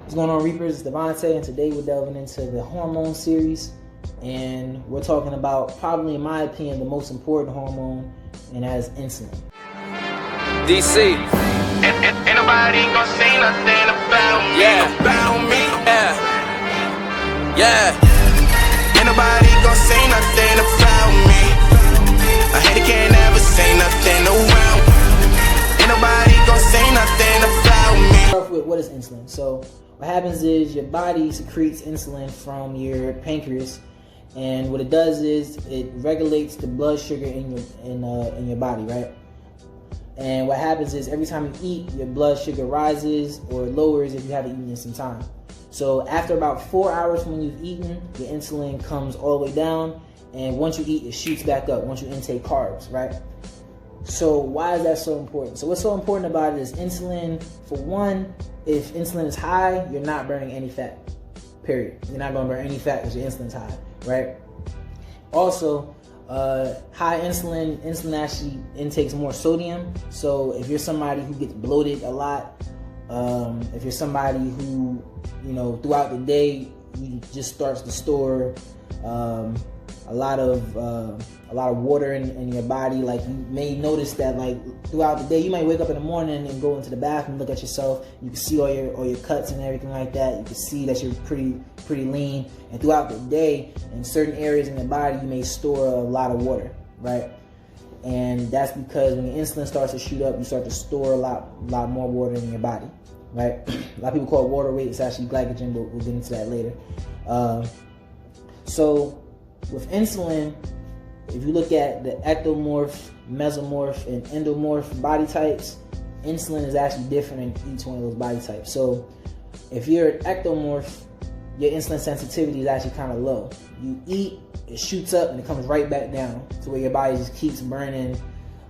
What's going on, Reapers? It's Devontae, and today we're delving into the hormone series, and we're talking about probably, in my opinion, the most important hormone, and that is insulin. DC. Ain't nobody gonna say nothing about me. About me. Ain't nobody gonna say nothing about me. A hater can't ever say nothing around. Ain't nobody gonna say nothing about me. Start off with, what is insulin? So what happens is your body secretes insulin from your pancreas, and what it does is it regulates the blood sugar in your body, right? And what happens is every time you eat, your blood sugar rises or lowers if you haven't eaten in some time. So after about 4 hours from when you've eaten, your insulin comes all the way down, and once you eat, it shoots back up once you intake carbs, right? So why is that so important? So what's so important about it is insulin, for one, if insulin is high, you're not burning any fat, period. You're not going to burn any fat because your insulin's high, right? Also, high insulin actually intakes more sodium. So if you're somebody who gets bloated a lot, if you're somebody who, throughout the day, you just starts to store a lot of water in your body. Like, you may notice that, like, throughout the day, you might wake up in the morning and go into the bathroom, look at yourself, you can see all your cuts and everything like that. You can see that you're pretty lean, and throughout the day, in certain areas in your body, you may store a lot of water, right? And that's because when your insulin starts to shoot up, you start to store a lot more water in your body, right? A lot of people call it water weight. It's actually glycogen, but we'll get into that later. So with insulin, if you look at the ectomorph, mesomorph, and endomorph body types, insulin is actually different in each one of those body types. So if you're an ectomorph, your insulin sensitivity is actually kind of low. You eat, it shoots up, and it comes right back down to where your body just keeps burning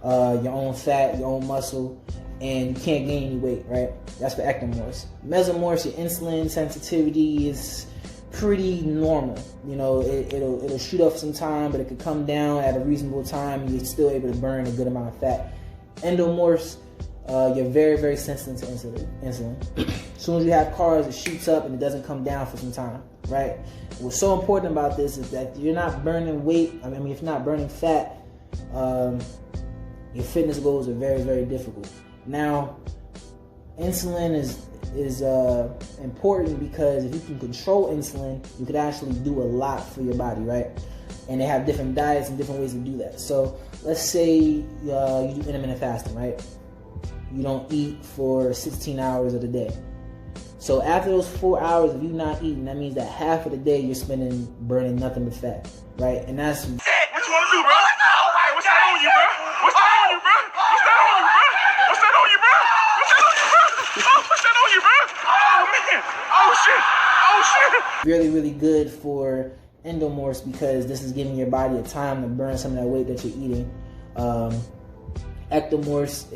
your own fat, your own muscle, and you can't gain any weight, right? That's for ectomorphs. Mesomorphs, your insulin sensitivity is pretty normal. It'll shoot up some time, but it could come down at a reasonable time, and you're still able to burn a good amount of fat. Endomorphs, you're very, very sensitive to insulin. As soon as you have carbs, it shoots up and it doesn't come down for some time, right? What's so important about this is that you're not burning weight. If you're not burning fat, your fitness goals are very, very difficult. Now, insulin is important because if you can control insulin, you could actually do a lot for your body, right? And they have different diets and different ways to do that. So let's say you do intermittent fasting, right? You don't eat for 16 hours of the day. So after those 4 hours of you not eating, that means that half of the day you're spending burning nothing but fat, right? And that's... What you want to do, bro? What's that on you, bro? What's that on you, bro? What's that on you, bro? What's that on you, bro? What's that on you, bro? Oh, what's that on you, bro? Oh, man. Oh, shit. Oh, shit. Really, really good for endomorphs because this is giving your body a time to burn some of that weight that you're eating. Ectomorphs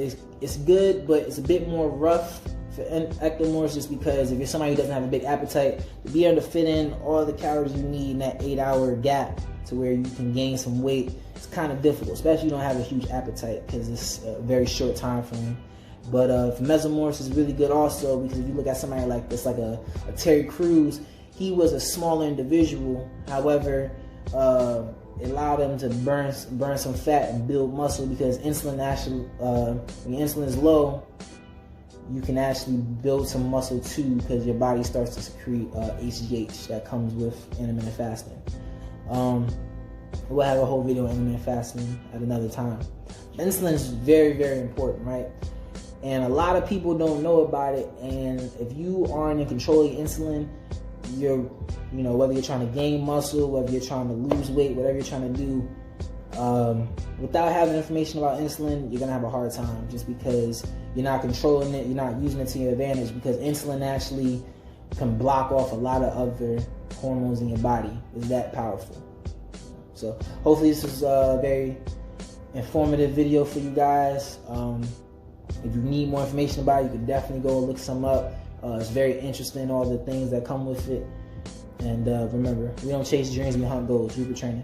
it's good, but it's a bit more rough for ectomorphs, just because if you're somebody who doesn't have a big appetite, to be able to fit in all the calories you need in that 8-hour gap to where you can gain some weight, it's kind of difficult, especially if you don't have a huge appetite because it's a very short time frame. But for mesomorphs, it's really good also because if you look at somebody like this, like a Terry Crews, he was a smaller individual. However, it allowed him to burn some fat and build muscle because insulin actually, when your insulin is low, you can actually build some muscle too because your body starts to secrete HGH that comes with intermittent fasting. We'll have a whole video on intermittent fasting at another time. Insulin is very, very important, right? And a lot of people don't know about it. And if you aren't in control of your insulin, whether you're trying to gain muscle, whether you're trying to lose weight, whatever you're trying to do, without having information about insulin, you're gonna have a hard time just because you're not controlling it, you're not using it to your advantage, because insulin actually can block off a lot of other hormones in your body. It's that powerful. So hopefully this is a very informative video for you guys. If you need more information about it, you can definitely go look some up. It's very interesting, all the things that come with it. And remember, we don't chase dreams, we hunt goals. Reaper training.